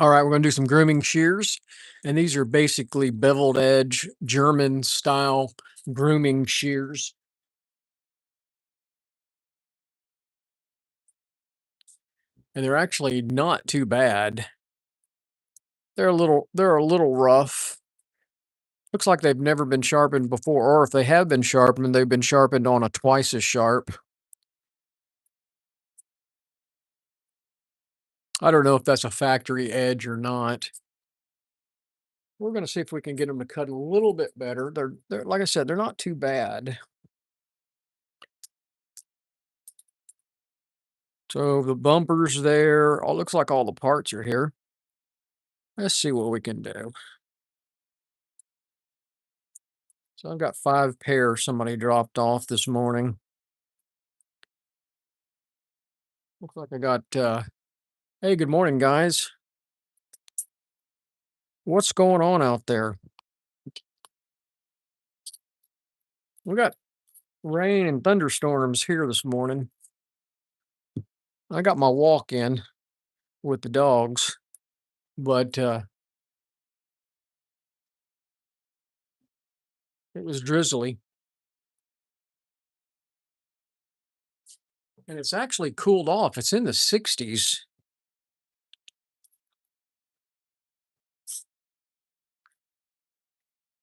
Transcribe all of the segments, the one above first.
All right, we're going to do some grooming shears. And these are basically beveled edge, German style grooming shears. And they're actually not too bad. They're a little rough. Looks like they've never been sharpened before, or if they have been sharpened, they've been sharpened on a twice as sharp. I don't know if that's a factory edge or not. We're going to see if we can get them to cut a little bit better. They're like I said, they're not too bad. So the bumper's there. Oh, looks like all the parts are here. Let's see what we can do. So I've got 5 pairs somebody dropped off this morning. Looks like I got, hey, good morning, guys. What's going on out there? We got rain and thunderstorms here this morning. I got my walk in with the dogs, but it was drizzly. And it's actually cooled off. It's in the 60s.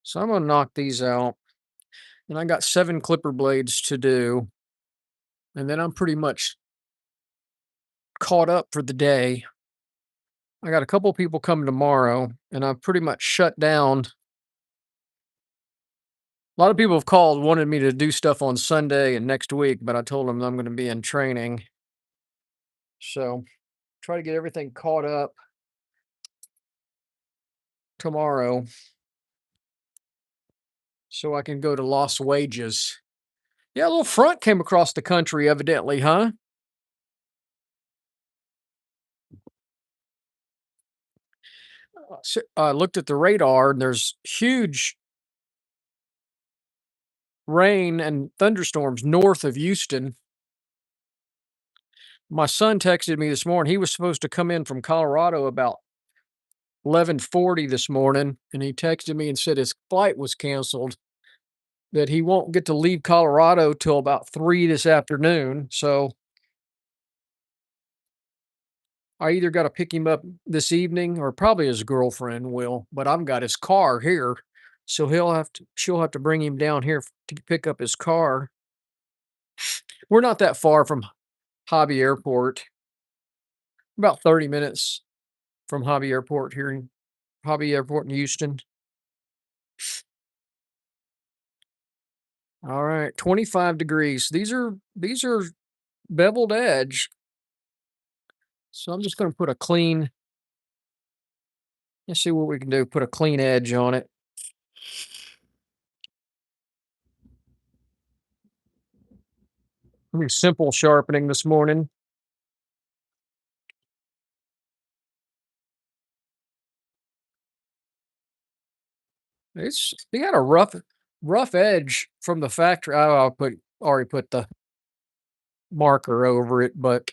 So I'm going to knock these out. And I got 7 clipper blades to do. And then I'm pretty much caught up for the day. I got a couple people coming tomorrow, and I've pretty much shut down. A lot of people have called, wanted me to do stuff on Sunday and next week, but I told them I'm going to be in training. So try to get everything caught up tomorrow so I can go to lost wages. Yeah, a little front came across the country, evidently, huh? I looked at the radar, and there's huge rain and thunderstorms north of Houston. My son texted me this morning. He was supposed to come in from Colorado about 11:40 this morning, and he texted me and said his flight was canceled, that he won't get to leave Colorado till about 3 this afternoon. So I either got to pick him up this evening or probably his girlfriend will, but I've got his car here. So she'll have to bring him down here to pick up his car. We're not that far from Hobby Airport, about 30 minutes from Hobby Airport in Houston. All right, 25 degrees. These are beveled edge. So I'm just going to put a clean, let's see what we can do. Put a clean edge on it. Pretty simple sharpening this morning. They had a rough edge from the factory. Oh, already put the marker over it, but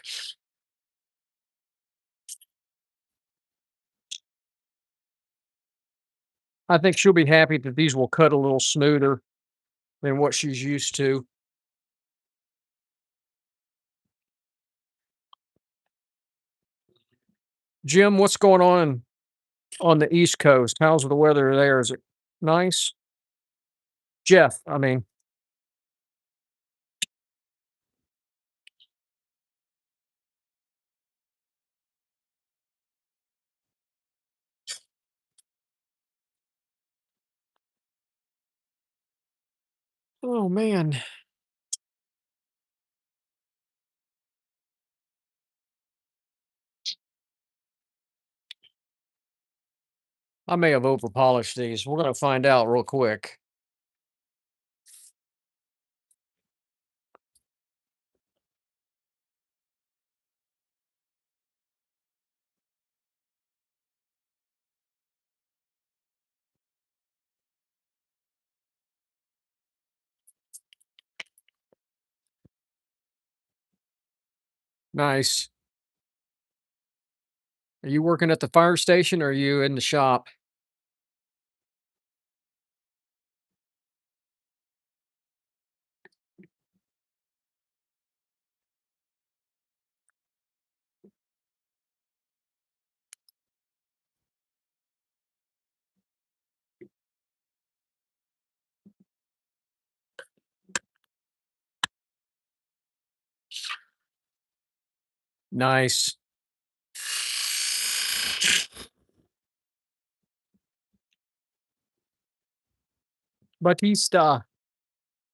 I think she'll be happy that these will cut a little smoother than what she's used to. Jim, what's going on the East Coast? How's the weather there? Is it nice? Jeff, I mean, oh man, I may have over polished these. We're gonna find out real quick. Nice. Are you working at the fire station or are you in the shop? Nice. Batista,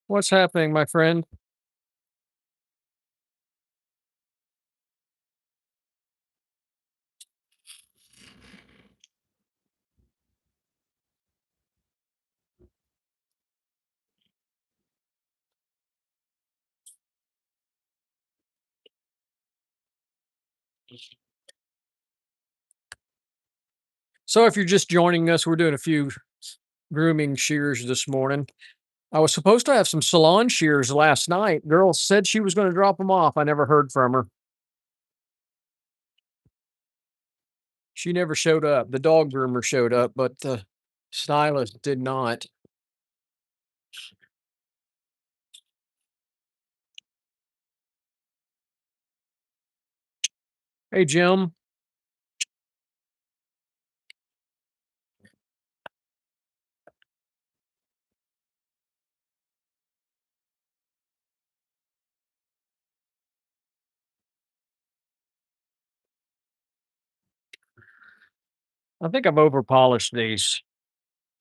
what's happening, my friend? So if you're just joining us, we're doing a few grooming shears this morning. I was supposed to have some salon shears last night. Girl said she was going to drop them off. I never heard from her. She never showed up. The dog groomer showed up, but the stylist did not. Hey, Jim. I think I've over polished these.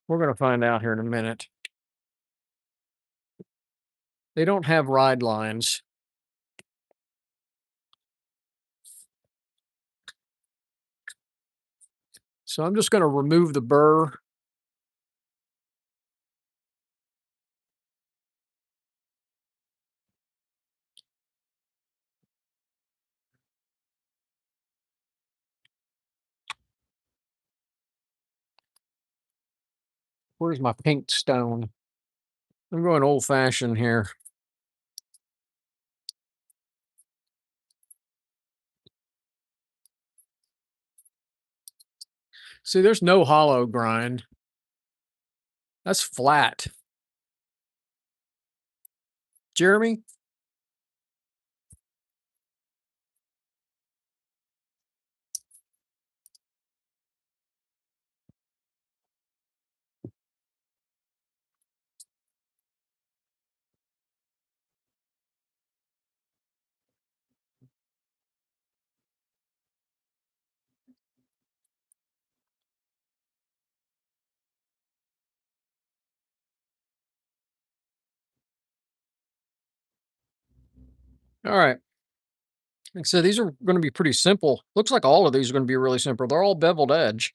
We're going to find out here in a minute. They don't have ride lines. So I'm just going to remove the burr. Where's my pink stone? I'm going old fashioned here. See, there's no hollow grind. That's flat. Jeremy, all right. Like I said, these are going to be pretty simple. Looks like all of these are going to be really simple. They're all beveled edge.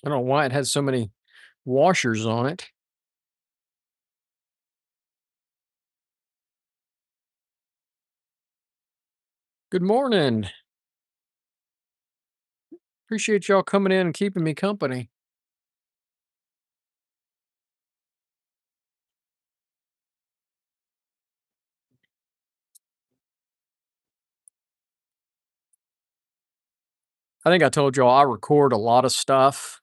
I don't know why it has so many washers on it. Good morning. Appreciate y'all coming in and keeping me company. I think I told y'all I record a lot of stuff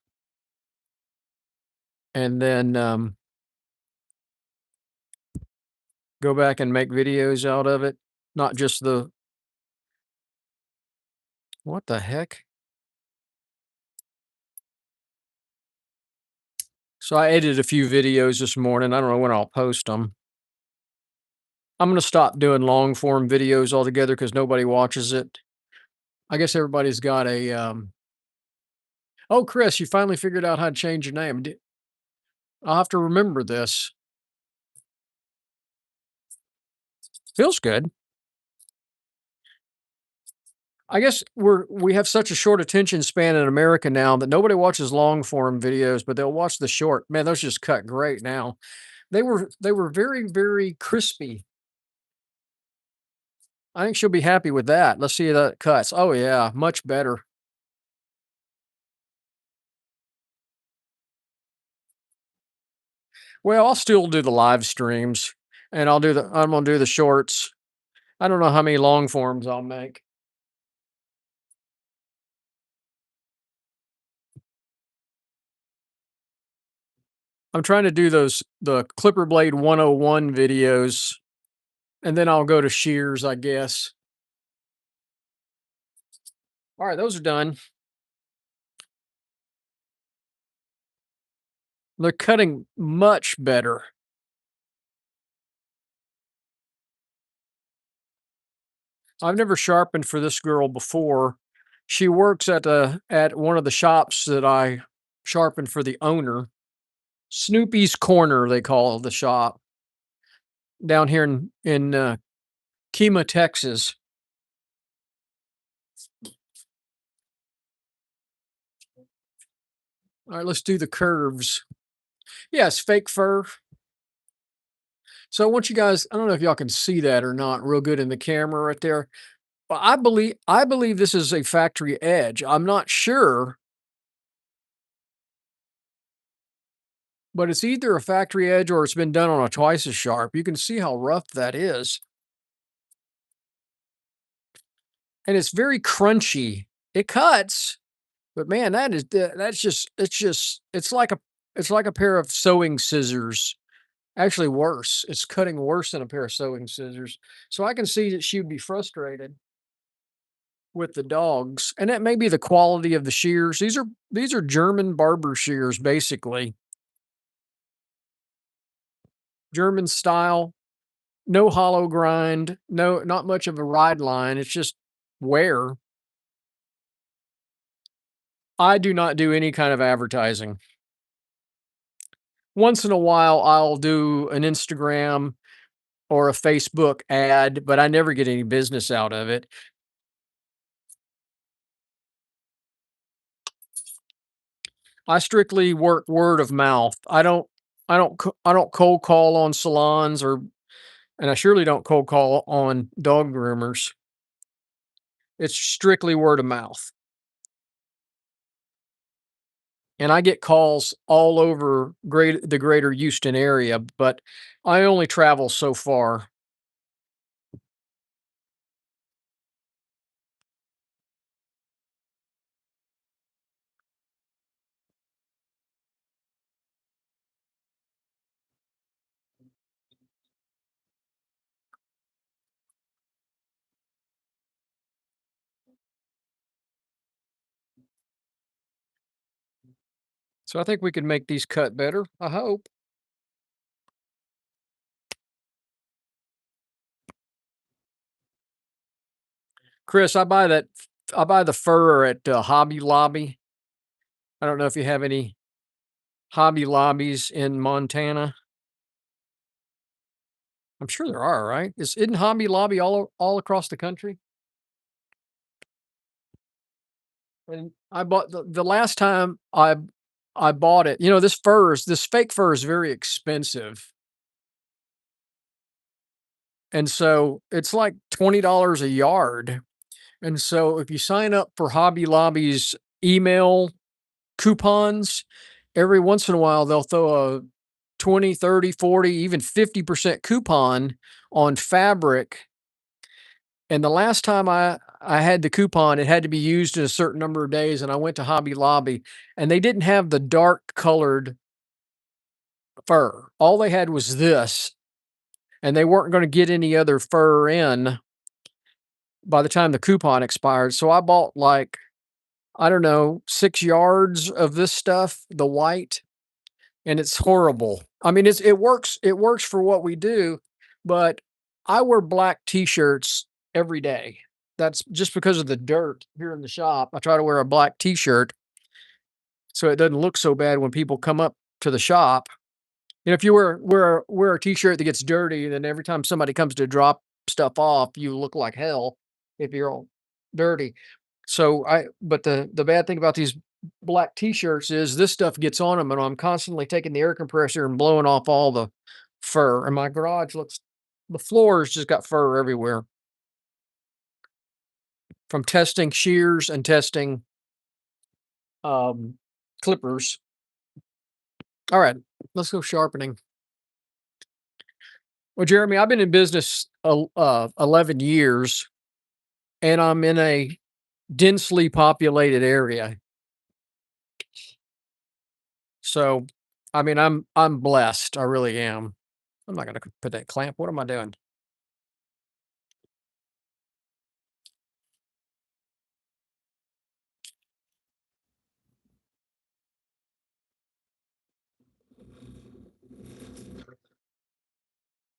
and then go back and make videos out of it. Not just the, what the heck? So I edited a few videos this morning. I don't know when I'll post them. I'm going to stop doing long form videos altogether because nobody watches it. I guess everybody's got a, oh, Chris, you finally figured out how to change your name. I'll have to remember this. Feels good. I guess we have such a short attention span in America now that nobody watches long form videos, but they'll watch the short. Man, those just cut great now. They were very, very crispy. I think she'll be happy with that. Let's see how that cuts. Oh, yeah, much better. Well, I'll still do the live streams, and I'm gonna do the shorts. I don't know how many long forms I'll make. I'm trying to do the Clipper Blade 101 videos, and then I'll go to shears, I guess. All right, those are done. They're cutting much better. I've never sharpened for this girl before. She works at one of the shops that I sharpen for the owner. Snoopy's Corner, they call the shop down here in Kima, Texas. All right, let's do the curves. Yes, fake fur. So I want you guys, I don't know if y'all can see that or not real good in the camera right there. But I believe this is a factory edge. I'm not sure, but it's either a factory edge or it's been done on a twice as sharp. You can see how rough that is. And it's very crunchy. It cuts, but man, that's just it's like a pair of sewing scissors. Actually worse. It's cutting worse than a pair of sewing scissors. So I can see that she would be frustrated with the dogs. And that may be the quality of the shears. These are German barber shears basically. German style, no hollow grind, no not much of a ride line. It's just wear. I do not do any kind of advertising. Once in a while, I'll do an Instagram or a Facebook ad, but I never get any business out of it. I strictly work word of mouth. I don't cold call on salons and I surely don't cold call on dog groomers. It's strictly word of mouth. And I get calls all over the greater Houston area, but I only travel so far. So I think we can make these cut better. I hope. Chris, I buy the fur at Hobby Lobby. I don't know if you have any Hobby Lobbies in Montana. I'm sure there are, right? Isn't Hobby Lobby all across the country? And I bought the last time I bought it, this fake fur is very expensive. And so it's like $20 a yard. And so if you sign up for Hobby Lobby's email coupons, every once in a while they'll throw a 20, 30, 40, even 50% coupon on fabric. And the last time I had the coupon, it had to be used in a certain number of days, and I went to Hobby Lobby, and they didn't have the dark colored fur. All they had was this, and they weren't gonna get any other fur in by the time the coupon expired. So I bought, like, I don't know, 6 yards of this stuff, the white, and it's horrible. I mean, it works for what we do, but I wear black T-shirts every day. That's just because of the dirt here in the shop. I try to wear a black T-shirt so it doesn't look so bad when people come up to the shop. And if you wear a T-shirt that gets dirty, then every time somebody comes to drop stuff off, you look like hell if you're all dirty. But the bad thing about these black T-shirts is this stuff gets on them, and I'm constantly taking the air compressor and blowing off all the fur. And my garage looks, the floors just got fur everywhere. from testing shears and testing um, clippers. All right, let's go sharpening. Well, Jeremy, I've been in business 11 years, and I'm in a densely populated area. So, I mean, I'm blessed. I really am. I'm not going to put that clamp. What am I doing?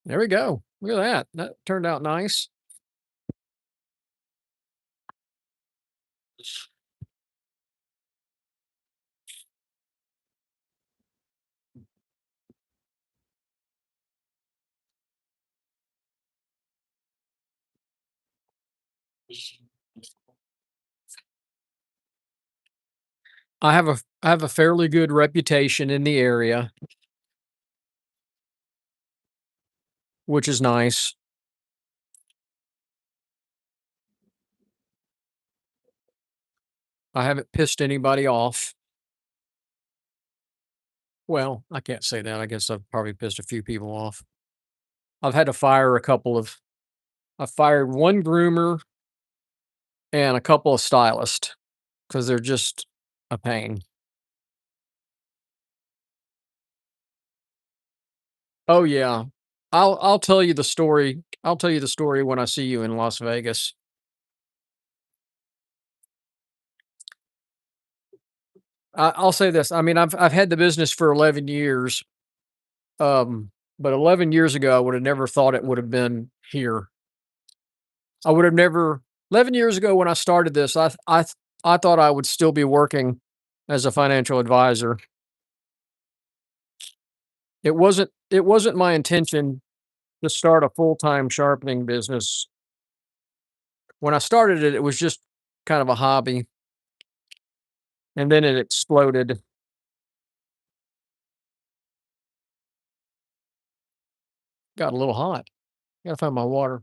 There we go. Look at that. That turned out nice. I have a fairly good reputation in the area, which is nice. I haven't pissed anybody off. Well, I can't say that. I guess I've probably pissed a few people off. I've had to fire a couple of I fired one groomer and a couple of stylists because they're just a pain. Oh yeah. I'll tell you the story. I'll tell you the story when I see you in Las Vegas. I'll say this. I mean, I've had the business for 11 years. But 11 years ago, I would have never thought it would have been here. I would have never 11 years ago when I started this, I thought I would still be working as a financial advisor. It wasn't my intention to start a full-time sharpening business. When I started it, it was just kind of a hobby, and then it exploded. Got a little hot. Gotta find my water.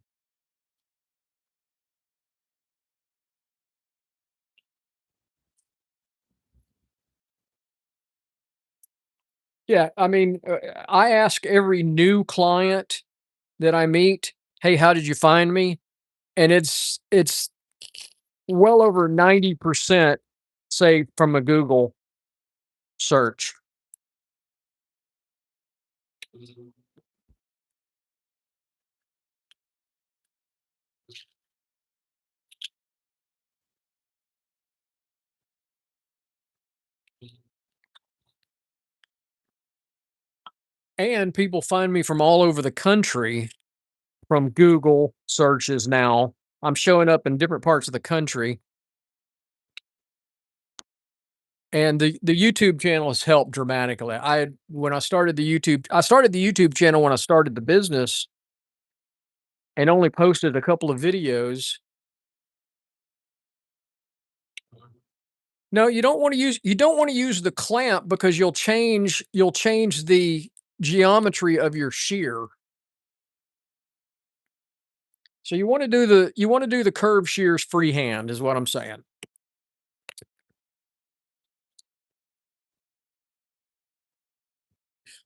Yeah, I mean, I ask every new client that I meet, "Hey, how did you find me?" And it's well over 90% say from a Google search. And people find me from all over the country from Google searches now. I'm showing up in different parts of the country. And the YouTube channel has helped dramatically. I started the YouTube channel when I started the business and only posted a couple of videos. No, you don't want to use the clamp because you'll change the geometry of your shear. So you want to do the curve shears freehand is what I'm saying.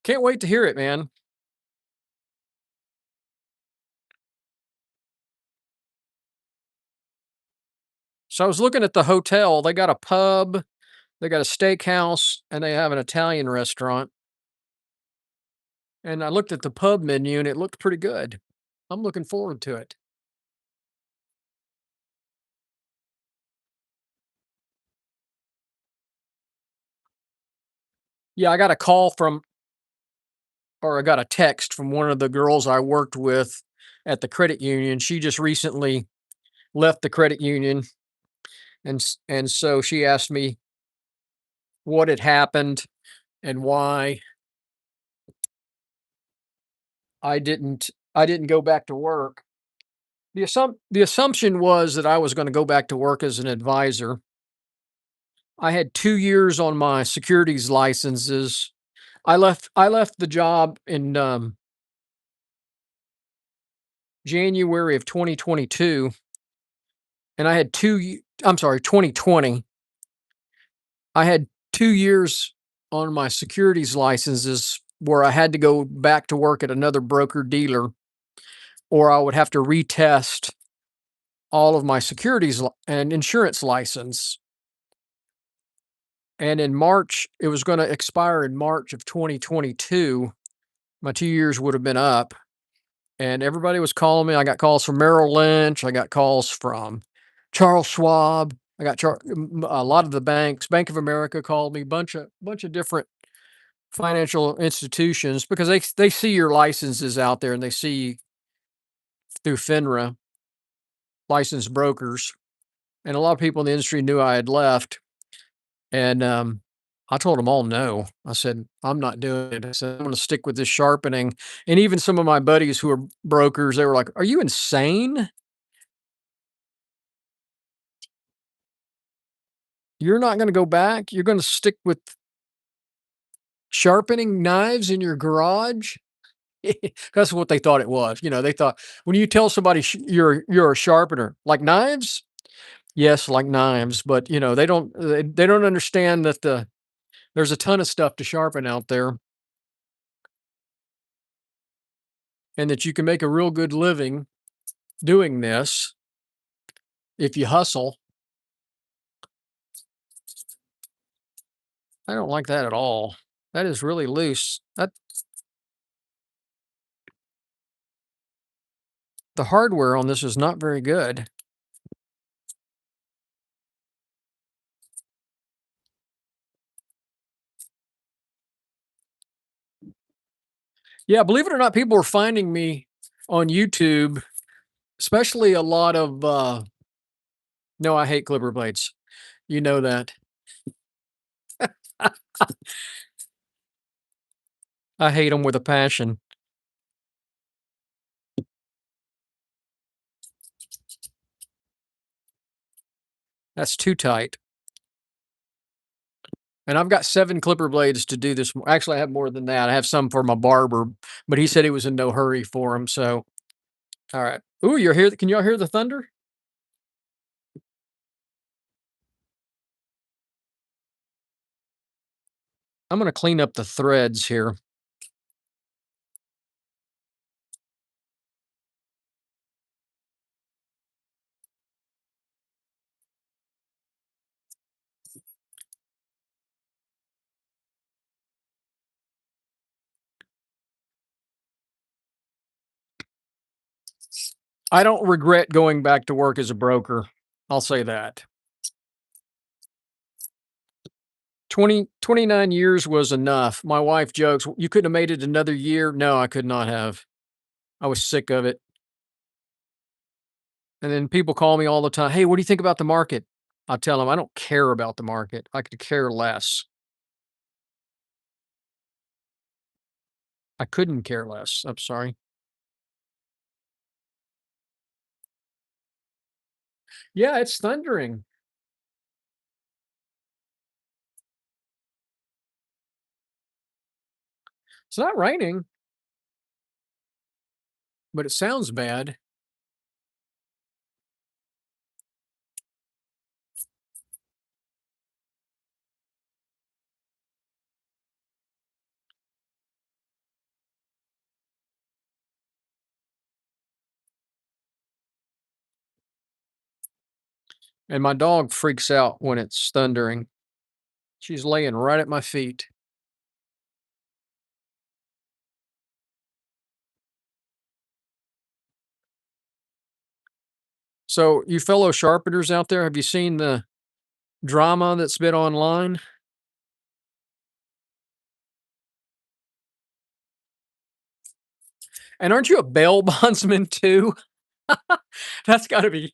Can't wait to hear it, man. So I was looking at the hotel. They got a pub, they got a steakhouse, and they have an Italian restaurant. And I looked at the pub menu and it looked pretty good. I'm looking forward to it. Yeah, I got a call from or I got a text from one of the girls I worked with at the credit union. She just recently left the credit union and so she asked me what had happened and why I didn't go back to work. The assumption was that I was gonna go back to work as an advisor. I had 2 years on my securities licenses. I left the job in, January of 2022, and I had 2020. I had 2 years on my securities licenses where I had to go back to work at another broker dealer, or I would have to retest all of my securities and insurance license. And in March, it was going to expire in March of 2022. My 2 years would have been up, and everybody was calling me. I got calls from Merrill Lynch. I got calls from Charles Schwab. I got a lot of the banks. Bank of America called me. Bunch of different financial institutions because they see your licenses out there and they see through FINRA licensed brokers, and a lot of people in the industry knew I had left. And I told them all no. I said, I'm not doing it. I said, I'm going to stick with this sharpening. And even some of my buddies who are brokers, they were like, are you insane? You're not going to go back? You're going to stick with sharpening knives in your garage? That's what they thought it was. They thought when you tell somebody you're a sharpener, like knives, yes, like knives, but they don't understand that there's a ton of stuff to sharpen out there, and that you can make a real good living doing this if you hustle. I don't like that at all. That is really loose. The hardware on this is not very good. Yeah, believe it or not, people are finding me on YouTube, especially a lot of no, I hate clipper blades. You know that. I hate them with a passion. That's too tight. And I've got 7 clipper blades to do this. Actually, I have more than that. I have some for my barber, but he said he was in no hurry for them. So, all right. Ooh, you're here. Can y'all hear the thunder? I'm going to clean up the threads here. I don't regret going back to work as a broker. I'll say that. 29 years was enough. My wife jokes, "You couldn't have made it another year." No, I could not have. I was sick of it. And then people call me all the time. Hey, what do you think about the market? I tell them I don't care about the market. I could care less. I couldn't care less. I'm sorry. Yeah, it's thundering. It's not raining, but it sounds bad. And my dog freaks out when it's thundering. She's laying right at my feet. So, you fellow sharpeners out there, have you seen the drama that's been online? And aren't you a bail bondsman too? That's gotta be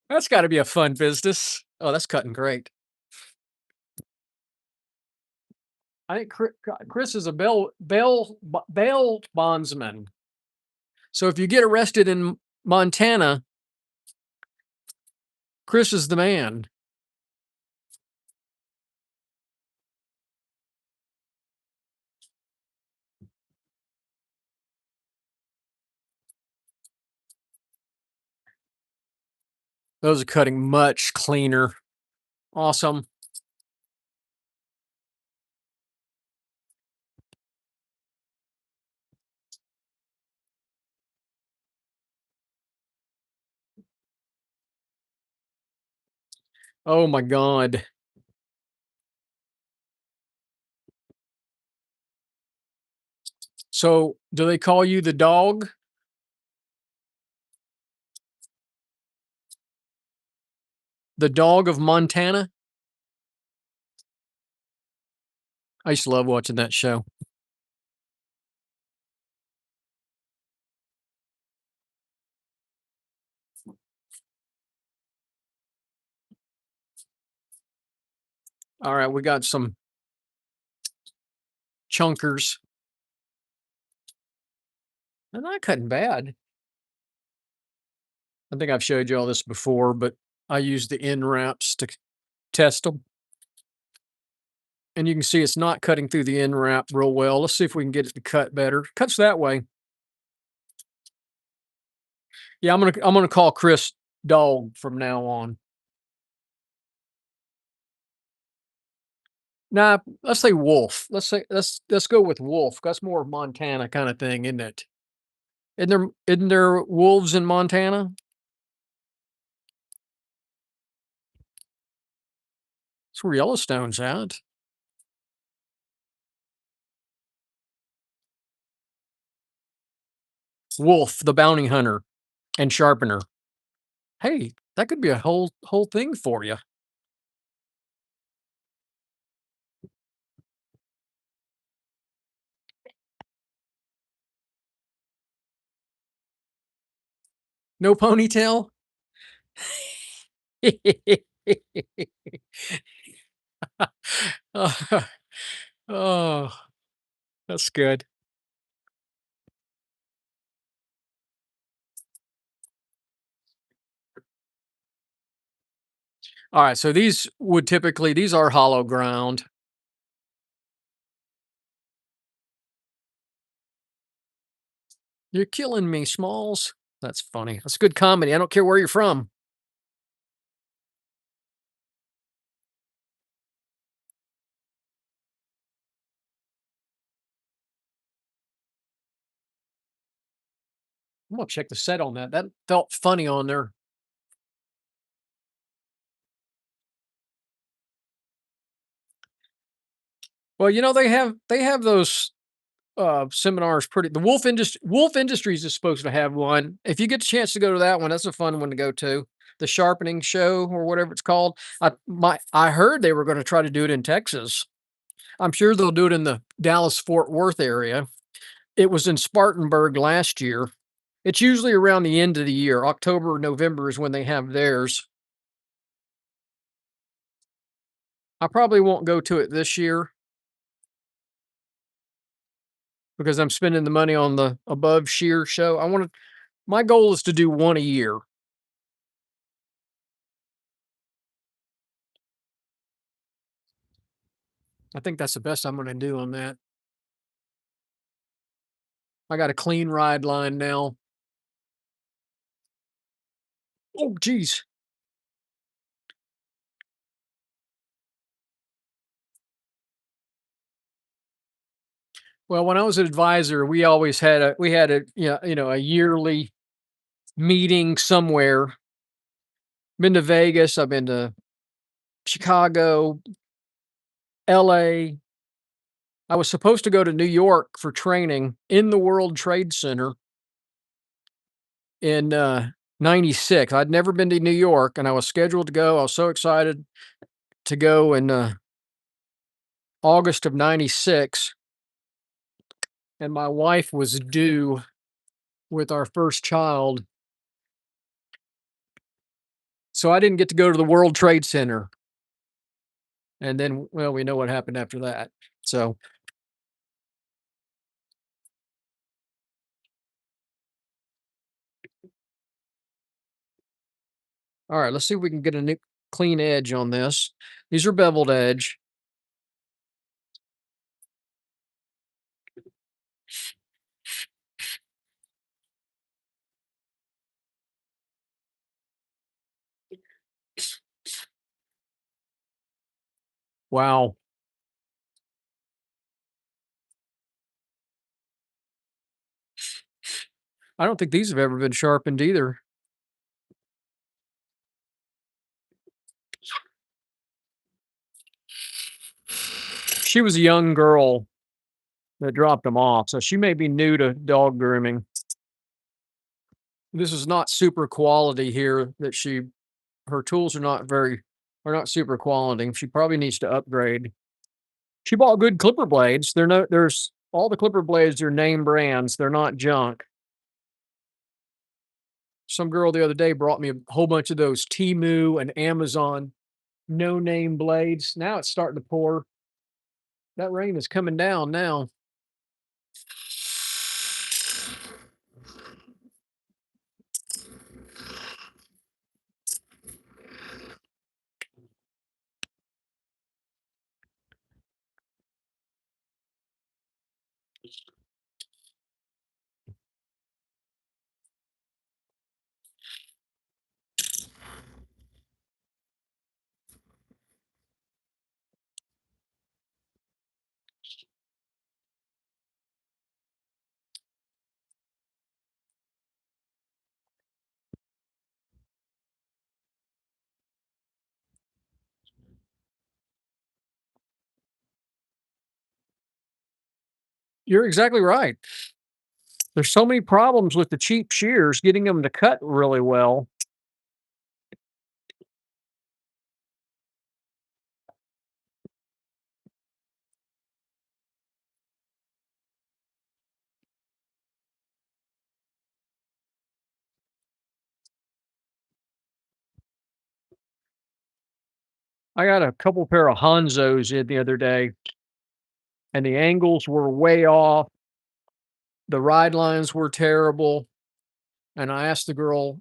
that's gotta be a fun business. Oh, that's cutting great. I think Chris is a bail bondsman. So if you get arrested in Montana, Chris is the man. Those are cutting much cleaner. Awesome. Oh my god. So, do they call you the dog? The dog of Montana? I used to love watching that show. Alright, we got some chunkers. They're not cutting bad. I think I've showed you all this before, but I use the end wraps to test them. And you can see it's not cutting through the end wrap real well. Let's see if we can get it to cut better. Cuts that way. Yeah, I'm gonna call Chris dog from now on. Nah, let's say wolf. Let's go with wolf. That's more Montana kind of thing, isn't it? Isn't there wolves in Montana? That's where Yellowstone's at. Wolf, the bounty hunter and sharpener. Hey, that could be a whole thing for you. No ponytail? Oh, oh, that's good. All right, so these are hollow ground. You're killing me, Smalls. That's funny. That's good comedy. I don't care where you're from. I'm gonna check the set on that. That felt funny on there. Well, they have those seminars pretty Wolf Industries is supposed to have one. If you get the chance to go to that one, that's a fun one to go to. The Sharpening show or whatever it's called. I heard they were going to try to do it in Texas. I'm sure they'll do it in the Dallas Fort Worth area. It was in Spartanburg last year. It's usually around the end of the year. October, November is when they have theirs. I probably won't go to it this year because I'm spending the money on the above shear show. My goal is to do one a year. I think that's the best I'm going to do on that. I got a clean ride line now. Oh, geez. Well, when I was an advisor, we had a a yearly meeting somewhere. Been to Vegas. I've been to Chicago, LA. I was supposed to go to New York for training in the World Trade Center in 96. I'd never been to New York and I was scheduled to go. I was so excited to go in August of 96. And my wife was due with our first child. So I didn't get to go to the World Trade Center. And then, well, we know what happened after that. So, all right, let's see if we can get a new clean edge on this. These are beveled edge. Wow. I don't think these have ever been sharpened either. She was a young girl that dropped them off, so she may be new to dog grooming. This is not super quality here that she her tools are not super quality. She probably needs to upgrade. She bought good clipper blades. There's all the clipper blades are name brands. They're not junk. Some girl the other day brought me a whole bunch of those Temu and Amazon no name blades. Now it's starting to pour. That rain is coming down now. You're exactly right. There's so many problems with the cheap shears getting them to cut really well. I got a couple pair of Hanzos in the other day, and the angles were way off. The ride lines were terrible. And I asked the girl,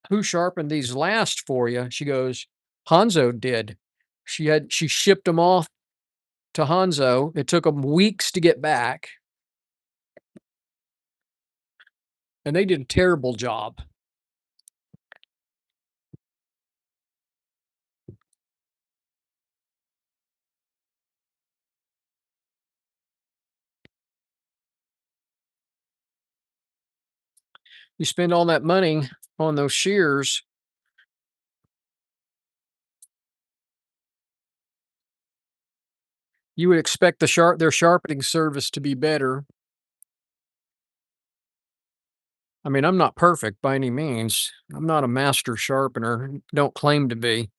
"Who sharpened these last for you?" She goes, "Hanzo did." She shipped them off to Hanzo. It took them weeks to get back, and they did a terrible job. You spend all that money on those shears, you would expect their sharpening service to be better. I mean, I'm not perfect by any means. I'm not a master sharpener, don't claim to be.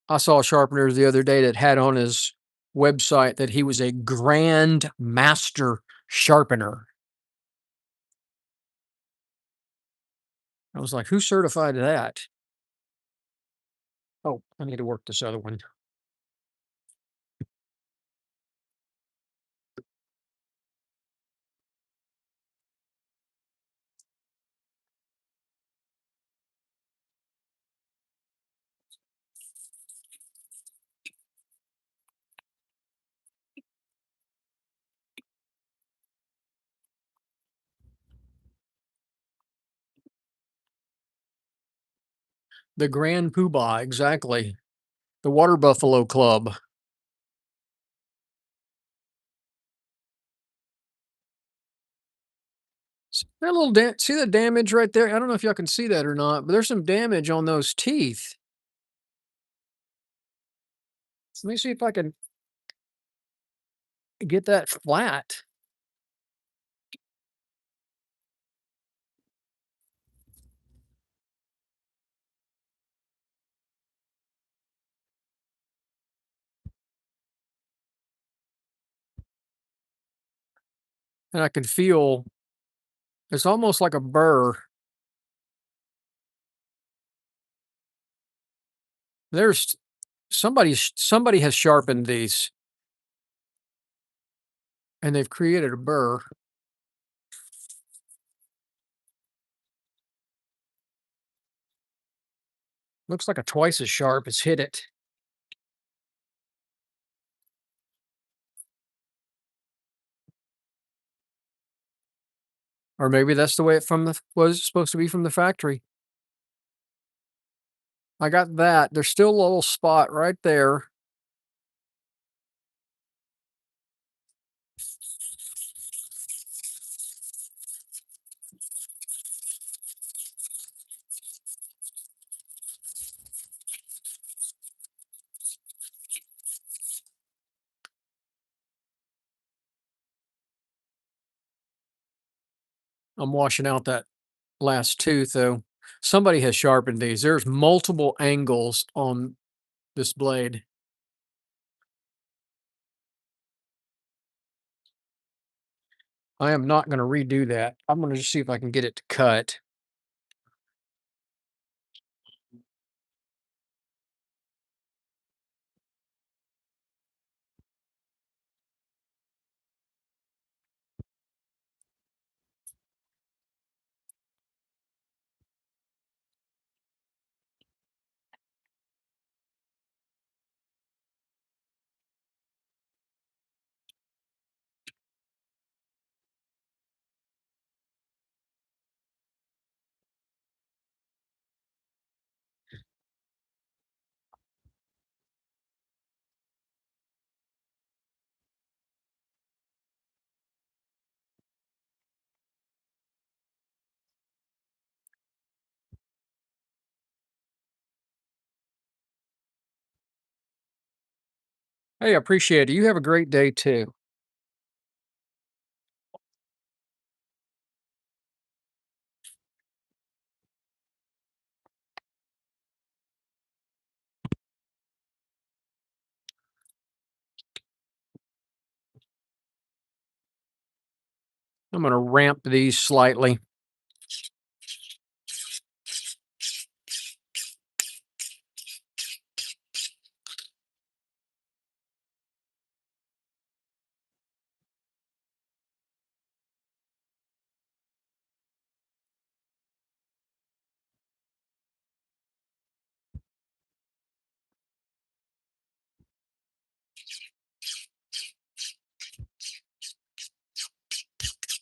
I saw a sharpener the other day that had on his website that he was a grand master sharpener. I was like, "Who certified that?" Oh, I need to work this other one. The Grand Poobah, exactly. The Water Buffalo Club. That little see the damage right there? I don't know if y'all can see that or not, but there's some damage on those teeth. Let me see if I can get that flat. And I can feel it's almost like a burr. There's somebody has sharpened these and they've created a burr. Looks like a twice as sharp has hit it. Or maybe that's the way it was supposed to be from the factory. I got that. There's still a little spot right there. I'm washing out that last tooth though. Somebody has sharpened these. There's multiple angles on this blade. I am not going to redo that. I'm going to just see if I can get it to cut. Hey, I appreciate it. You have a great day too. I'm going to ramp these slightly.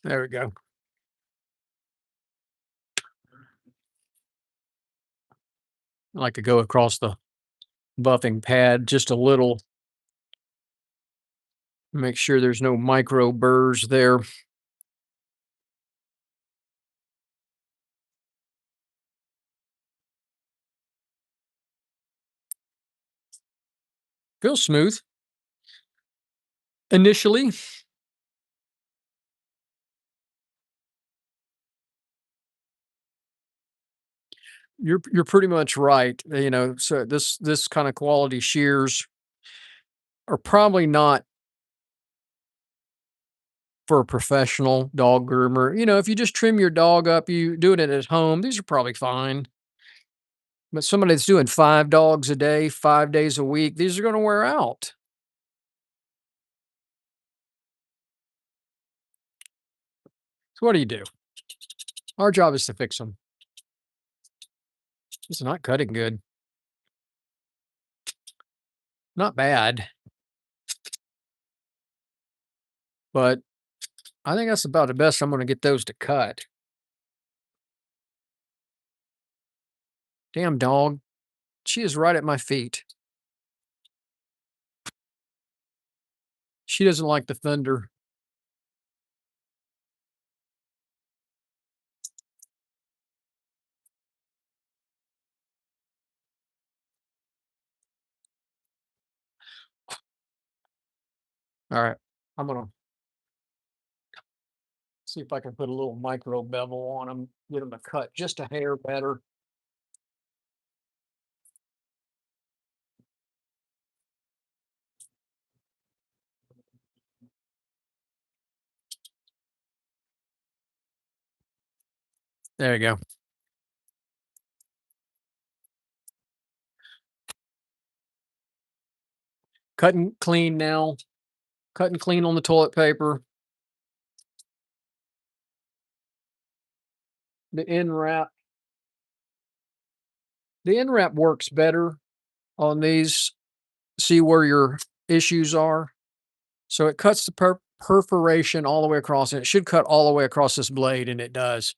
There we go. I like to go across the buffing pad just a little. Make sure there's no micro burrs there. Feels smooth. Initially, you're pretty much right. So this kind of quality shears are probably not for a professional dog groomer. If you just trim your dog up, you doing it at home, these are probably fine. But somebody that's doing 5 dogs a day, 5 days a week, these are going to wear out. So what do you do? Our job is to fix them. It's not cutting good. Not bad, but I think that's about the best I'm going to get those to cut. Damn dog. She is right at my feet. She doesn't like the thunder. All right. I'm going to see if I can put a little micro bevel on them, get them to cut just a hair better. There you go. Cutting clean now. Cutting clean on the toilet paper. The end wrap. The end wrap works better on these. See where your issues are. So it cuts the perforation all the way across, and it should cut all the way across this blade, and it does.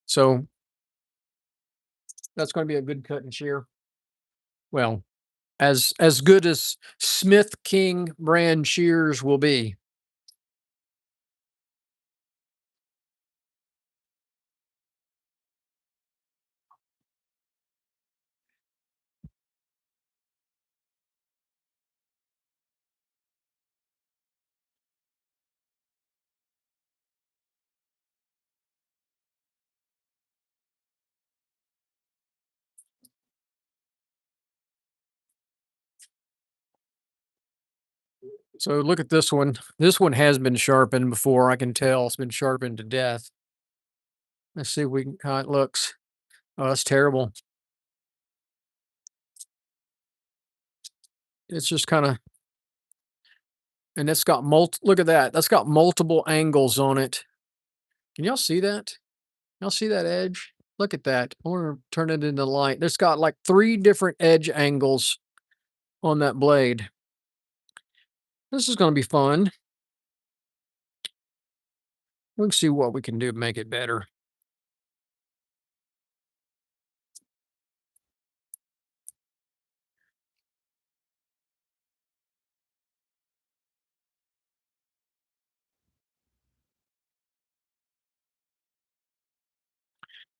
So that's going to be a good cut and shear. Well, as good as Smith King brand shears will be. So look at this one. This one has been sharpened before. I can tell it's been sharpened to death. Let's see if we can how it looks. Oh, that's terrible. It's just kind of, and it's got look at that. That's got multiple angles on it. Can y'all see that? Y'all see that edge? Look at that. I want to turn it into light. It's got like 3 different edge angles on that blade. This is going to be fun. We can see what we can do to make it better.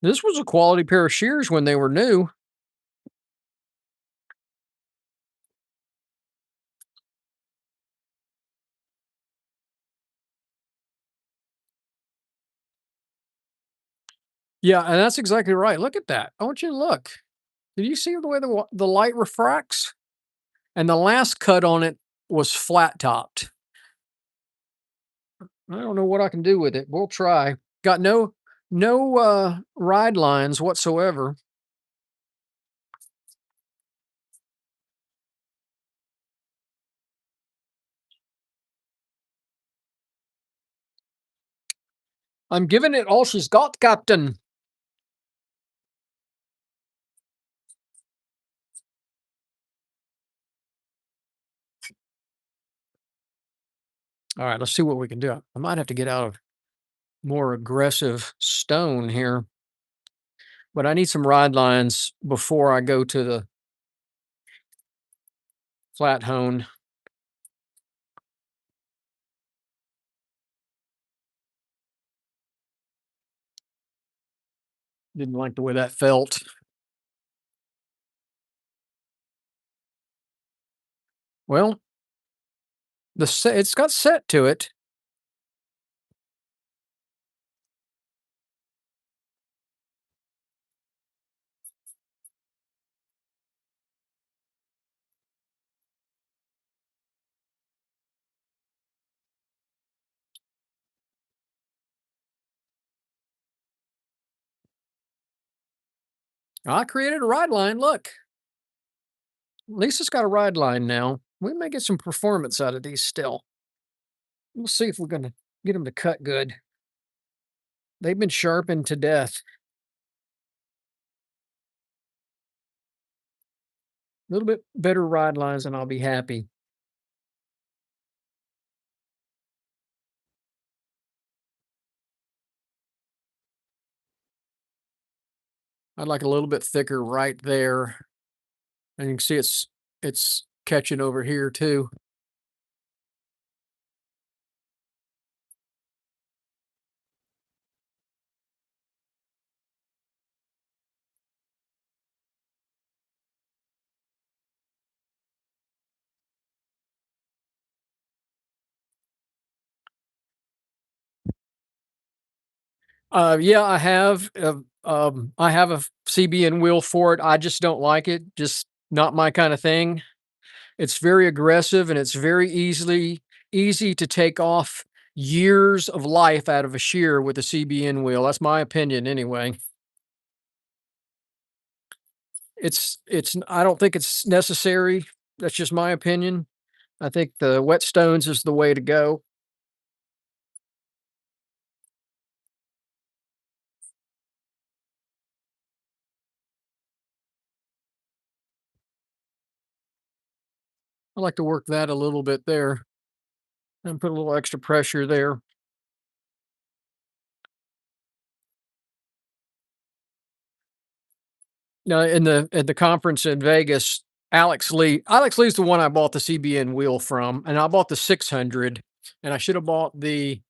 This was a quality pair of shears when they were new. Yeah, and that's exactly right. Look at that. I want you to look. Did you see the way the light refracts? And the last cut on it was flat topped. I don't know what I can do with it. We'll try. Got no ride lines whatsoever. I'm giving it all she's got, Captain. All right, let's see what we can do. I might have to get out of more aggressive stone here, but I need some ride lines before I go to the flat hone. Didn't like the way that felt. Well, it's got set to it. I created a ride line. Look, at least it's got a ride line now. We may get some performance out of these still. We'll see if we're going to get them to cut good. They've been sharpened to death. A little bit better ride lines and I'll be happy. I'd like a little bit thicker right there. And you can see it's catching over here too. Yeah, I have a CBN wheel for it. I just don't like it. Just not my kind of thing. It's very aggressive and it's very easy to take off years of life out of a shear with a CBN wheel. That's my opinion anyway. I don't think it's necessary. That's just my opinion. I think the whetstones is the way to go. I like to work that a little bit there. and put a little extra pressure there. Now, at the conference in Vegas, Alex Lee's the one I bought the CBN wheel from, and I bought the 600, and I should have bought the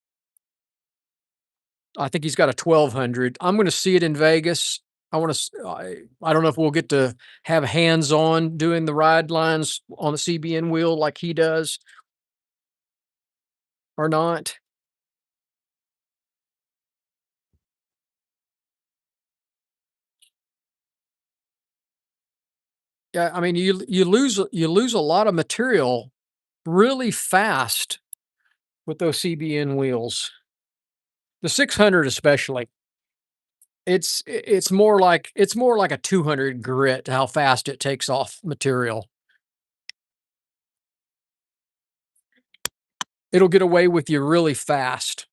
I think he's got a 1200. I'm gonna see it in Vegas. I wanna s I don't know if we'll get to have hands-on doing the ride lines on the CBN wheel like he does or not. Yeah, I mean, you lose a lot of material really fast with those CBN wheels. The 600 especially. It's more like a 200 grit how fast it takes off material. It'll get away with you really fast.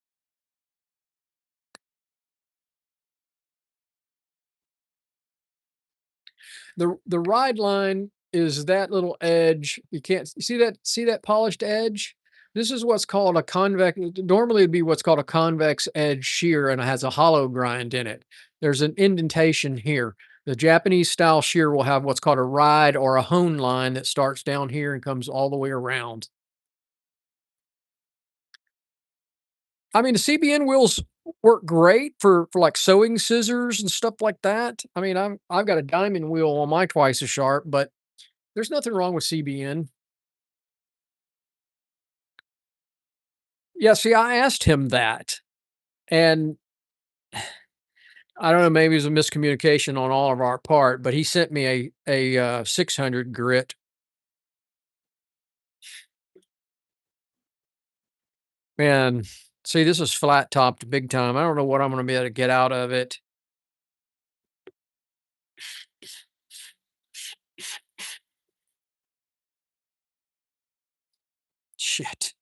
The ride line is that little edge. You see that polished edge? This is what's called a convex normally it'd be what's called a convex edge shear, and it has a hollow grind in it. There's an indentation here. The Japanese style shear will have what's called a ride or a hone line that starts down here and comes all the way around. I mean, the CBN wheels work great for like sewing scissors and stuff like that. I mean, I've got a diamond wheel on my twice as sharp, but there's nothing wrong with CBN. Yeah, see, I asked him that, and I don't know, maybe it was a miscommunication on all of our part, but he sent me a 600 grit. Man, see, this is flat topped big time. I don't know what I'm gonna be able to get out of it. Shit.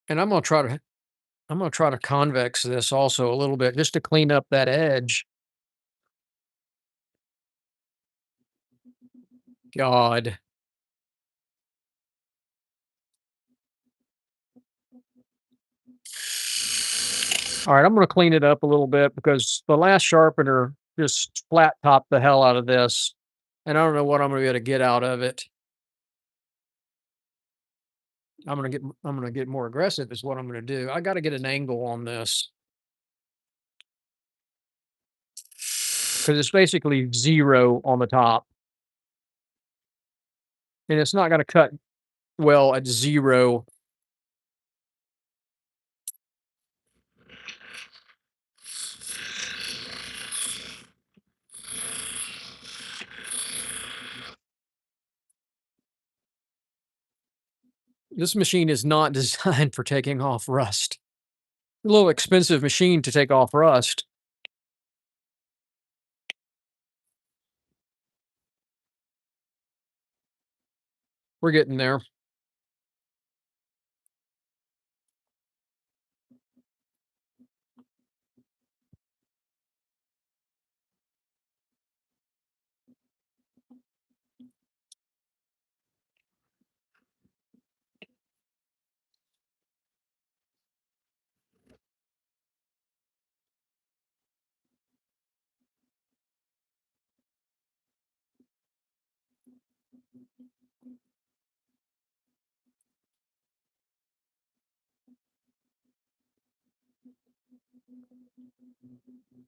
And I'm gonna try to convex this also a little bit just to clean up that edge. God. All right, I'm gonna clean it up a little bit because the last sharpener just flat topped the hell out of this, and I don't know what I'm gonna be able to get out of it. I'm gonna get more aggressive is what I'm gonna do. I gotta get an angle on this because it's basically 0 on the top, and it's not gonna cut well at 0. This machine is not designed for taking off rust. A little expensive machine to take off rust. We're getting there.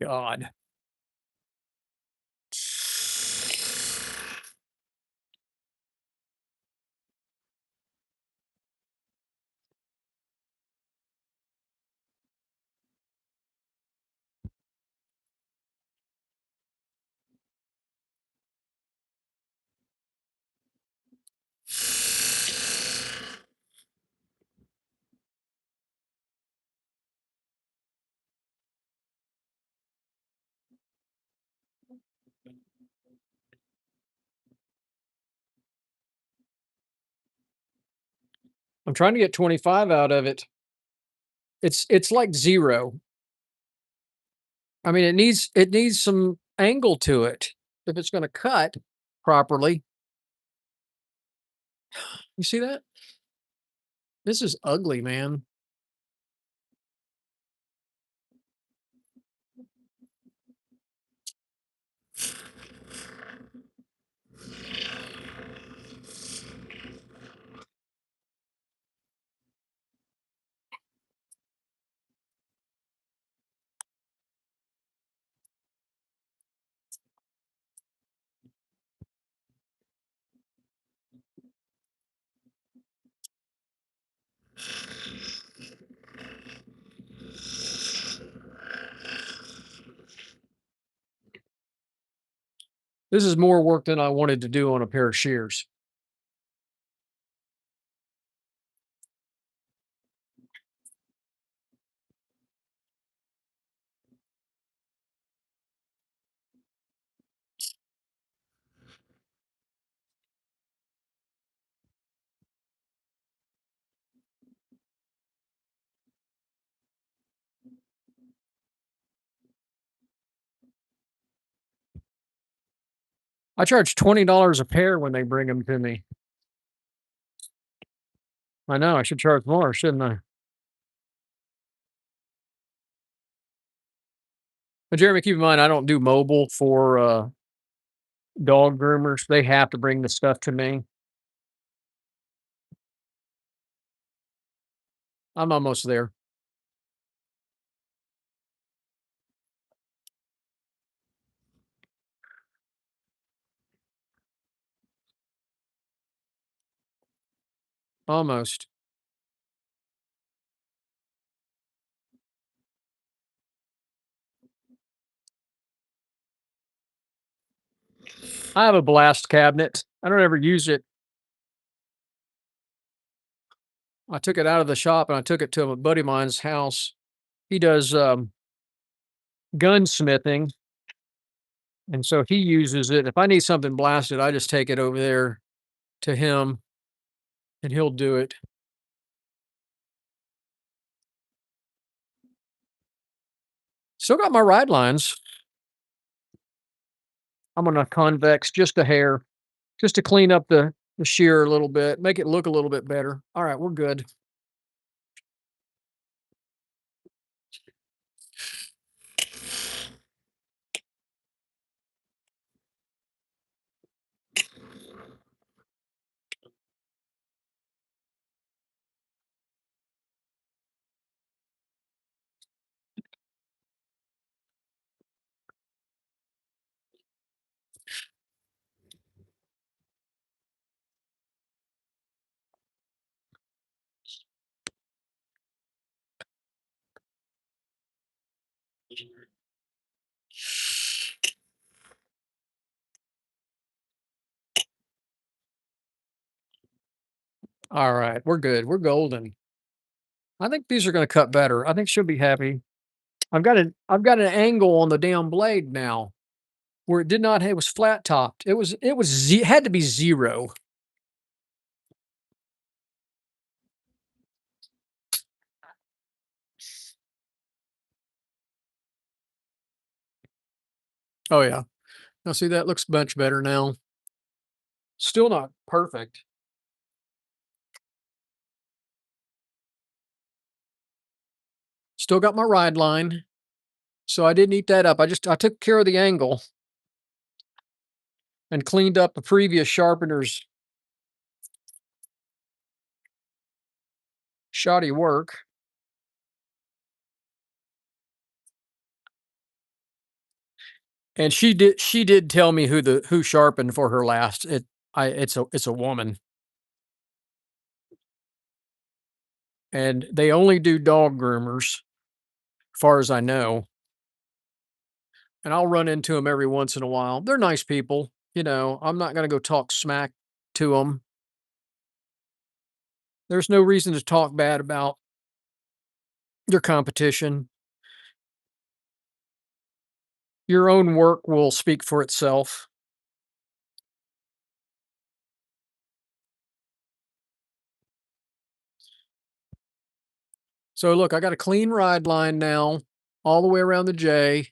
God. I'm trying to get 25 out of it. It's like 0. I mean, it needs some angle to it if it's gonna cut properly. You see that? This is ugly, man. This is more work than I wanted to do on a pair of shears. I charge $20 a pair when they bring them to me. I know I should charge more, shouldn't I? But Jeremy, keep in mind, I don't do mobile for dog groomers. They have to bring the stuff to me. I'm almost there. Almost. I have a blast cabinet. I don't ever use it. I took it out of the shop and I took it to a buddy of mine's house. He does gunsmithing, and so he uses it. If I need something blasted, I just take it over there to him and he'll do it. Still got my ride lines. I'm gonna convex just a hair, just to clean up the shear a little bit, make it look a little bit better. All right, we're good. All right, we're good. We're golden. I think these are gonna cut better. I think she'll be happy. I've got an angle on the damn blade now where it did not it was flat topped. Had to be 0. Oh yeah. Now see that looks much better now. Still not perfect. Still got my ride line. So I didn't eat that up. I took care of the angle and cleaned up the previous sharpener's shoddy work. And she did tell me who sharpened for her last. It's a woman. And they only do dog groomers, far as I know. And I'll run into them every once in a while. They're nice people. I'm not going to go talk smack to them. There's no reason to talk bad about your competition. Your own work will speak for itself. So look, I got a clean ride line now, all the way around the J.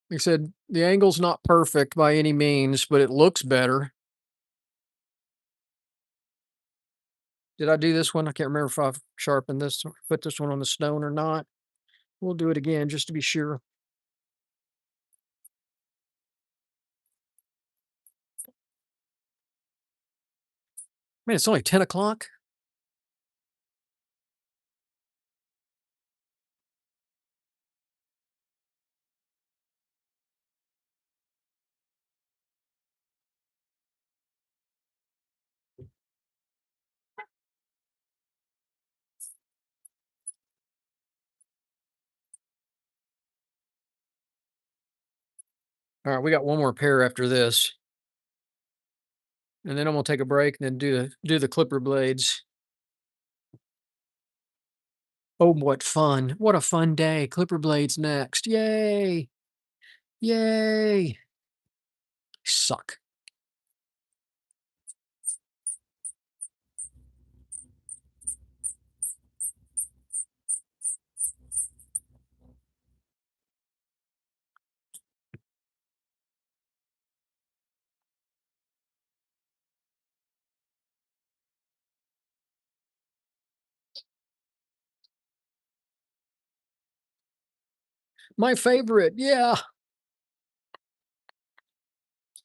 Like I said, the angle's not perfect by any means, but it looks better. Did I do this one? I can't remember if I've sharpened this, put this one on the stone or not. We'll do it again just to be sure. Man, it's only 10 o'clock. All right, we got one more pair after this, and then I'm gonna take a break and then do the clipper blades. Oh, what fun! What a fun day! Clipper blades next. Yay! Yay! Suck. My favorite. Yeah.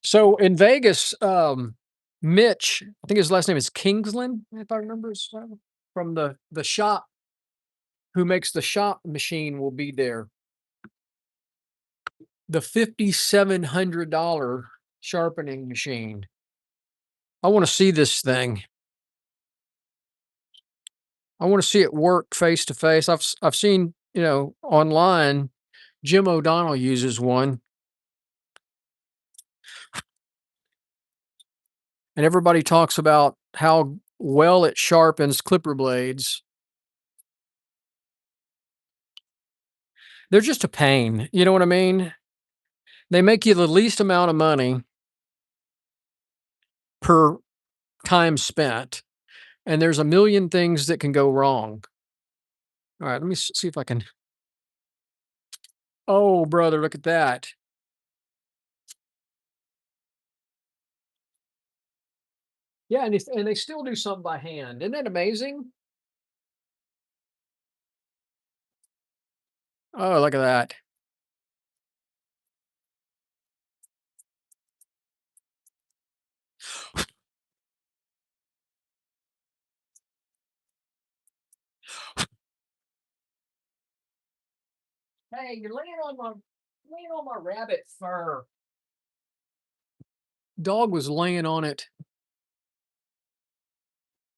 So in Vegas, Mitch, I think his last name is Kingsland, if I remember from the shop who makes the shop machine will be there. The $5,700 sharpening machine. I want to see this thing. I want to see it work face to face. I've seen, online, Jim O'Donnell uses one, and everybody talks about how well it sharpens clipper blades. They're just a pain. You know what I mean? They make you the least amount of money per time spent, and there's a million things that can go wrong. All right, let me see if I can. Oh, brother, look at that. Yeah, and they still do something by hand. Isn't that amazing? Oh, look at that. Hey, you're laying on my rabbit fur. Dog was laying on it.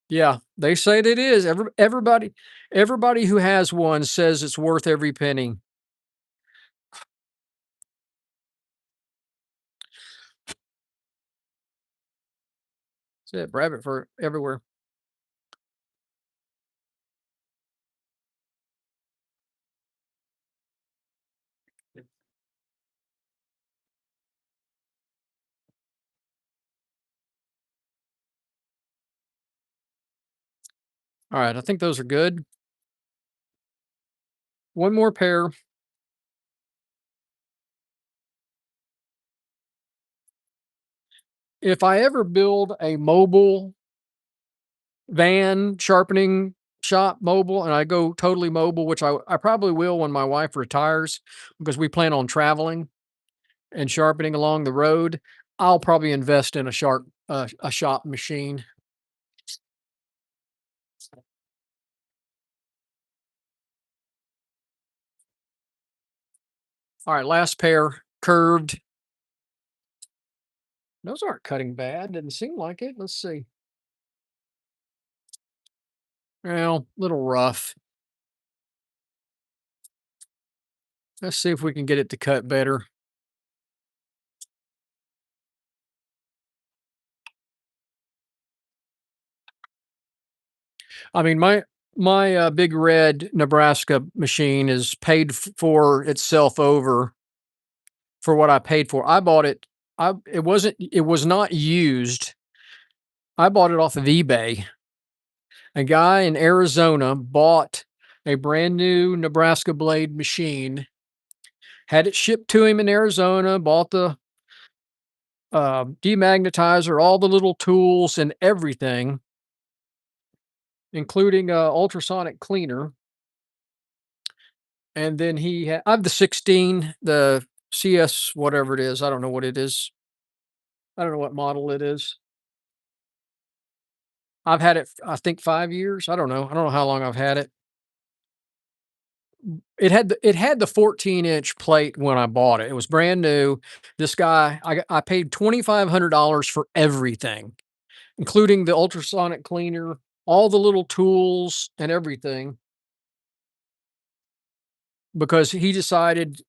Yeah, they say that it is. Everybody who has one says it's worth every penny. That's it, rabbit fur everywhere. All right, I think those are good. One more pair. If I ever build a mobile van sharpening shop mobile and I go totally mobile, which I probably will when my wife retires because we plan on traveling and sharpening along the road, I'll probably invest in a shop machine. All right, last pair, curved. Those aren't cutting bad. Didn't seem like it. Let's see. Well, little rough. Let's see if we can get it to cut better. I mean, my big red Nebraska machine is paid for itself over for what I paid for. I bought it. It was not used. I bought it off of eBay. A guy in Arizona bought a brand new Nebraska blade machine, had it shipped to him in Arizona, bought the demagnetizer, all the little tools and everything. including a ultrasonic cleaner. And then I have the 16, the CS, whatever it is. I don't know what it is. I don't know what model it is. I've had it, I think 5 years. I don't know. I don't know how long I've had it. It had the 14-inch plate when I bought it. It was brand new. This guy, I paid $2,500 for everything, including the ultrasonic cleaner, all the little tools and everything, because he decided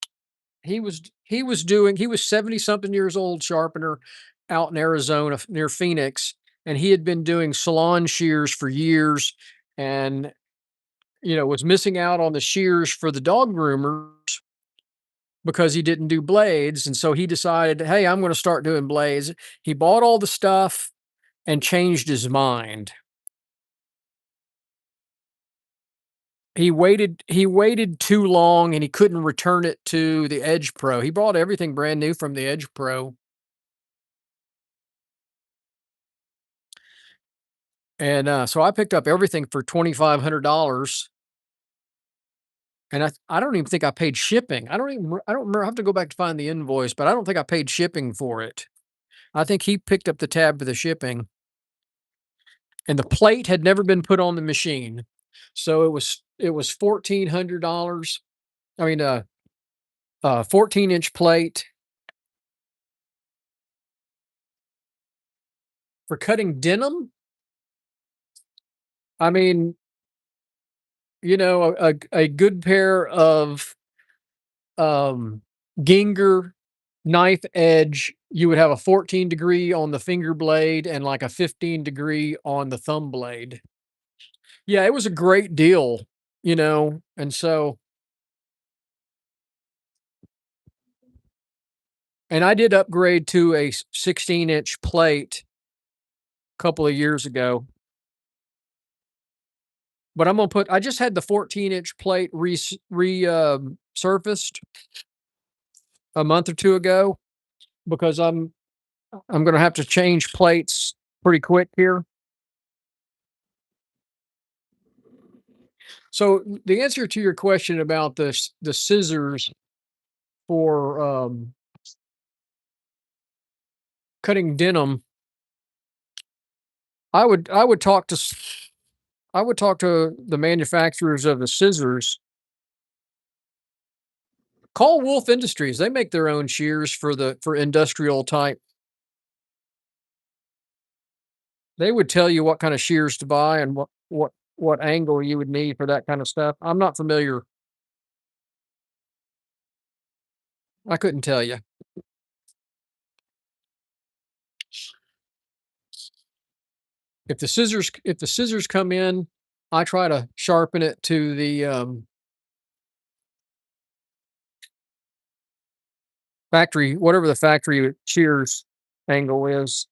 he was 70 something years old, sharpener out in Arizona near Phoenix, and he had been doing salon shears for years, and was missing out on the shears for the dog groomers because he didn't do blades. And so he decided, hey, I'm going to start doing blades. He bought all the stuff and changed his mind. He waited too long and he couldn't return it to the Edge Pro. He bought everything brand new from the Edge Pro. And so I picked up everything for $2,500. And I don't even think I paid shipping. I don't remember. I have to go back to find the invoice, but I don't think I paid shipping for it. I think he picked up the tab for the shipping, and the plate had never been put on the machine. So it was $1,400. I mean, 14-inch plate for cutting denim. I mean, a good pair of um, Ginger knife edge, you would have a 14-degree on the finger blade and like a 15-degree on the thumb blade. Yeah, it was a great deal, and so and I did upgrade to a 16-inch plate a couple of years ago, but I just had the 14-inch plate surfaced a month or two ago because I'm gonna have to change plates pretty quick here. So the answer to your question about the scissors for cutting denim, I would talk to I would talk to the manufacturers of the scissors. Call Wolf Industries. They make their own shears for industrial type. They would tell you what kind of shears to buy and what angle you would need for that kind of stuff. I'm not familiar. I couldn't tell you. If the scissors come in, I try to sharpen it to the factory, whatever the factory shears angle is.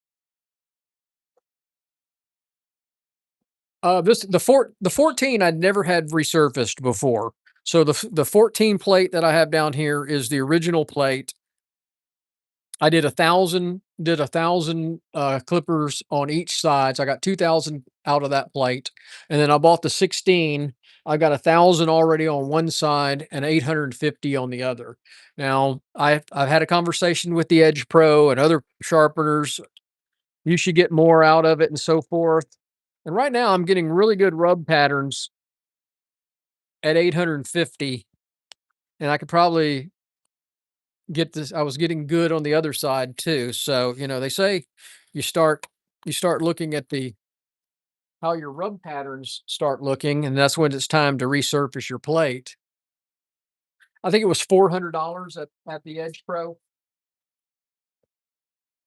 The 14 I'd never had resurfaced before. So the 14 plate that I have down here is the original plate. I did a thousand clippers on each side. So I got 2,000 out of that plate. And then I bought the 16. I got 1,000 already on one side and 850 on the other. Now I've had a conversation with the Edge Pro and other sharpeners. You should get more out of it and so forth. And right now I'm getting really good rub patterns at 850, and I could probably get this. I was getting good on the other side too. So, they say you start you start looking at the how your rub patterns start looking, and that's when it's time to resurface your plate. I think it was $400 at the Edge Pro,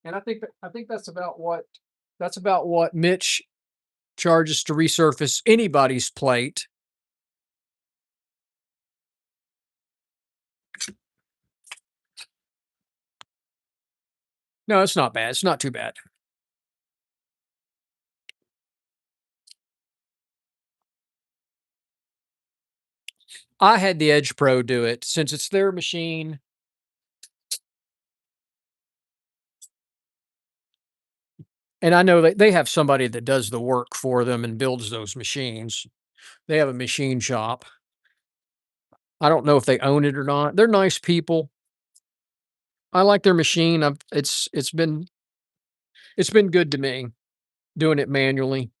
and I think that's about what Mitch charges to resurface anybody's plate. No, it's not bad. It's not too bad. I had the Edge Pro do it since it's their machine. And I know that they have somebody that does the work for them and builds those machines. They have a machine shop. I don't know if they own it or not. They're nice people. I like their machine. It's been good to me doing it manually.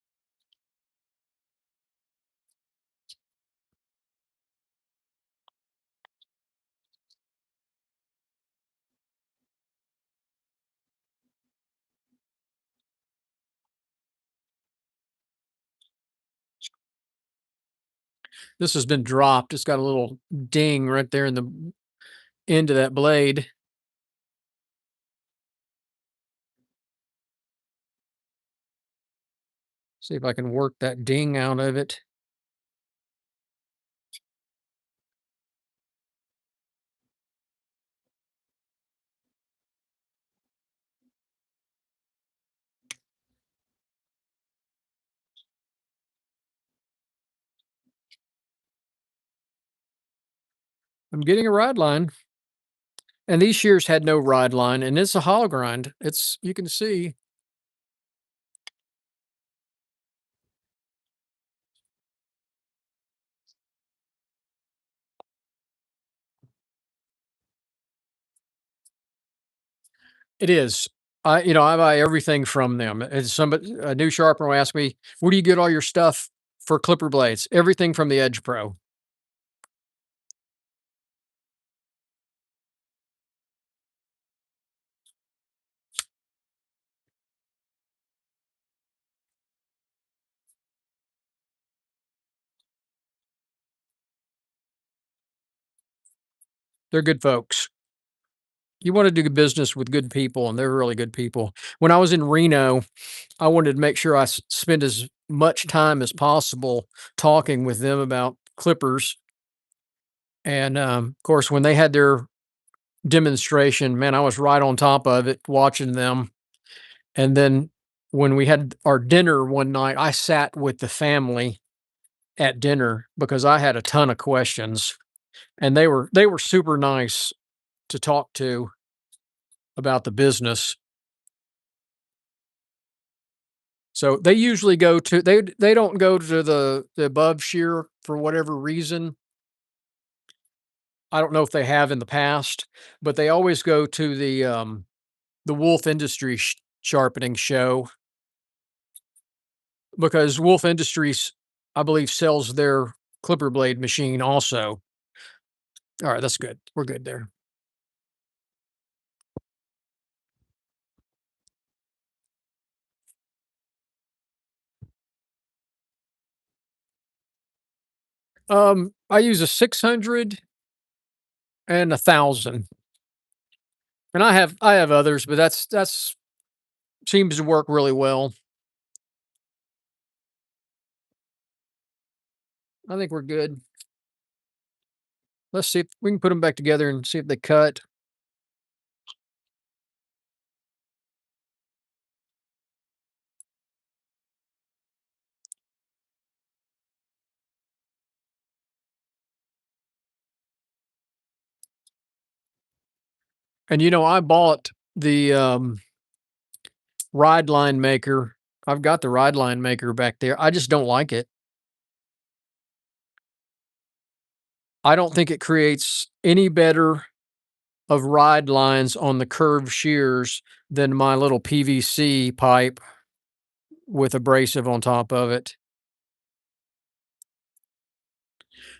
This has been dropped. It's got a little ding right there in the end of that blade. See if I can work that ding out of it. I'm getting a ride line. And these shears had no ride line, and it's a hollow grind. It's you can see it is. I buy everything from them. And somebody a new sharpener will ask me, "Where do you get all your stuff for clipper blades?" Everything from the Edge Pro. They're good folks. You wanna do business with good people, and they're really good people. When I was in Reno, I wanted to make sure I spend as much time as possible talking with them about clippers. And, of course, when they had their demonstration, man, I was right on top of it watching them. And then when we had our dinner one night, I sat with the family at dinner because I had a ton of questions, and they were super nice to talk to about the business. So they usually go to they don't go to the above shear for whatever reason. I don't know if they have in the past, but they always go to the Wolf Industries sharpening show because Wolf Industries, I believe, sells their clipper blade machine also. All right, that's good. We're good there. I use a 600 and 1,000, and I have others, but that's seems to work really well. I think we're good. Let's see if we can put them back together and see if they cut. And I bought the ride line maker. I've got the ride line maker back there. I just don't like it. I don't think it creates any better of ride lines on the curved shears than my little PVC pipe with abrasive on top of it.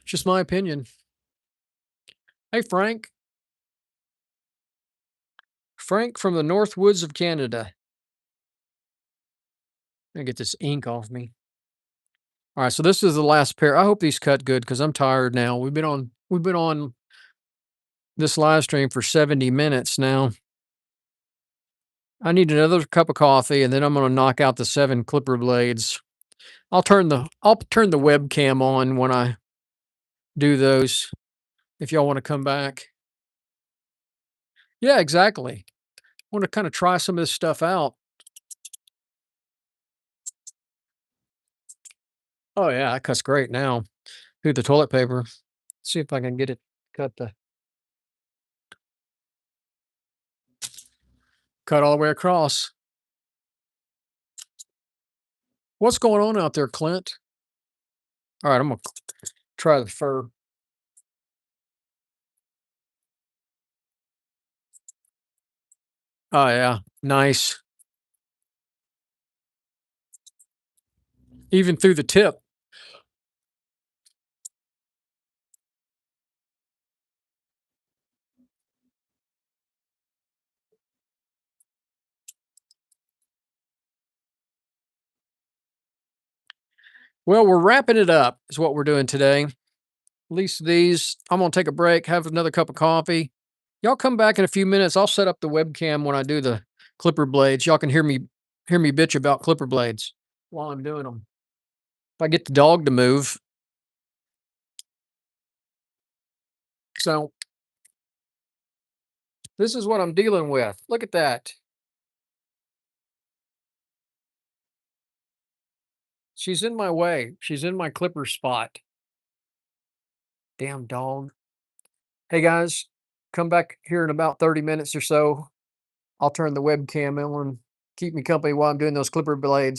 Just my opinion. Hey, Frank. Frank from the North Woods of Canada. Gonna get this ink off me. All right, so this is the last pair. I hope these cut good because I'm tired now. We've been on this live stream for 70 minutes now. I need another cup of coffee, and then I'm gonna knock out the 7 clipper blades. I'll turn the webcam on when I do those if y'all want to come back. Yeah, exactly. Want to kind of try some of this stuff out. Oh yeah, that cuts great now. Do the toilet paper. See if I can get it cut all the way across. What's going on out there, Clint? All right, I'm gonna try the fur. Oh yeah, nice. Even through the tip. Well, we're wrapping it up, is what we're doing today. At least these. I'm gonna take a break, have another cup of coffee. Y'all come back in a few minutes. I'll set up the webcam when I do the clipper blades. Y'all can hear me bitch about clipper blades while I'm doing them. If I get the dog to move. So this is what I'm dealing with. Look at that. She's in my way. She's in my clipper spot. Damn dog. Hey guys, come back here in about 30 minutes or so. I'll turn the webcam on and keep me company while I'm doing those clipper blades.